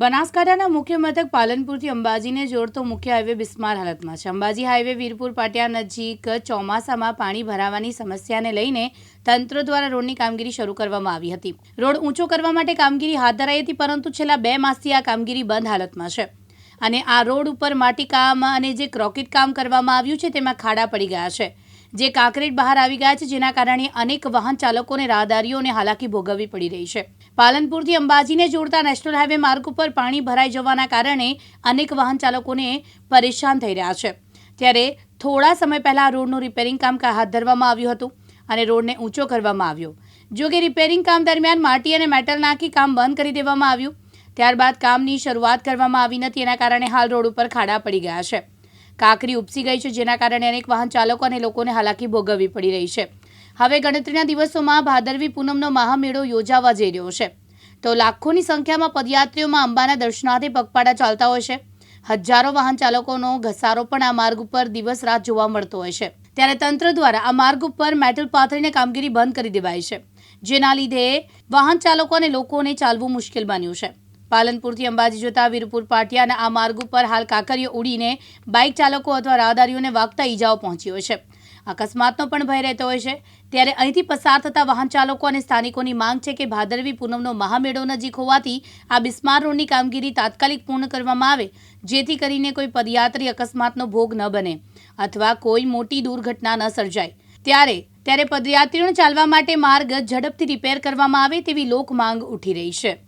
બનાસકાંઠાના મુખ્ય મથક પાલનપુરથી અંબાજીને જોડતો મુખ્ય હાઈવે બિસ્માર હાલતમાં છે। અંબાજી હાઈવે વીરપુર પાટિયા નજીક ચોમાસામાં પાણી ભરાવાની સમસ્યાને લઈને તંત્ર દ્વારા રોડની કામગીરી શરૂ કરવામાં આવી હતી। રોડ ઊંચો કરવા માટે કામગીરી હાથ ધરાઈ હતી, પરંતુ છેલ્લા 2 માસથી આ કામગીરી બંધ હાલતમાં છે અને આ રોડ ઉપર માટીકામ અને જે કોન્ક્રીટ કામ કરવામાં આવ્યું છે તેમાં ખાડા પડી ગયા છે, જે કાંકરેટ બહાર આવી ગયા છે, જેના કારણે અનેક વાહન ચાલકોને રાહદારીઓને હાલાકી ભોગવવી પડી રહી છે। પાલનપુરથી અંબાજીને જોડતા નેશનલ હાઈવે માર્ગ ઉપર પાણી ભરાઈ જવાના કારણે અનેક વાહન ચાલકોને પરેશાન થઈ રહ્યા છે। ત્યારે થોડા સમય પહેલા રોડનું રિપેરિંગ કામ હાથ ધરવામાં આવ્યું હતું અને રોડને ઊંચો કરવામાં આવ્યો। જો કે રિપેરિંગ કામ દરમિયાન માટી અને મેટલ નાખી કામ બંધ કરી દેવામાં આવ્યું। ત્યારબાદ કામની શરૂઆત કરવામાં આવી નથી, એના કારણે હાલ રોડ ઉપર ખાડા પડી ગયા છે, કાંકરી ઉપસી ગઈ છે, જેના કારણે અનેક વાહન ચાલકો અને લોકોને હાલાકી ભોગવવી પડી રહી છે। હવે ગણતરીના દિવસોમાં ભાદરવી પૂનમનો મહામેળો યોજાવા જઈ રહ્યો છે, તો લાખોની સંખ્યામાં પદયાત્રીઓમાં અંબાના દર્શનાર્થે પગપાળા ચાલતા હોય છે। હજારો વાહન ચાલકોનો ઘસારો પણ આ માર્ગ ઉપર દિવસ રાત જોવા મળતો હોય છે। ત્યારે તંત્ર દ્વારા આ માર્ગ ઉપર મેટલ પાથરીને કામગીરી બંધ કરી દેવાઈ છે, જેના લીધે વાહન ચાલકો અને લોકોને ચાલવું મુશ્કેલ બન્યું છે। પાલનપુરથી અંબાજી જતા વીરપુર પાટિયાના આ માર્ગ ઉપર હાલ કાંકરીઓ ઉડીને બાઇક ચાલકો અથવા રાહદારીઓને વાગતા ઈજાઓ પહોંચી હોય છે। અકસ્માતનો પણ ભય રહેતો હોય છે। ત્યારે અહીંથી પસાર થતા વાહન ચાલકો અને સ્થાનિકોની માંગ છે કે ભાદરવી પૂનમનો મહામેળો નજીક હોવાથી આ બિસ્માર રોડની કામગીરી તાત્કાલિક પૂર્ણ કરવામાં આવે, જેથી કરીને કોઈ પદયાત્રી અકસ્માતનો ભોગ ન બને અથવા કોઈ મોટી દુર્ઘટના ન સર્જાય। ત્યારે પદયાત્રીઓને ચાલવા માટે માર્ગ ઝડપથી રિપેર કરવામાં આવે તેવી લોક માંગ ઉઠી રહી છે।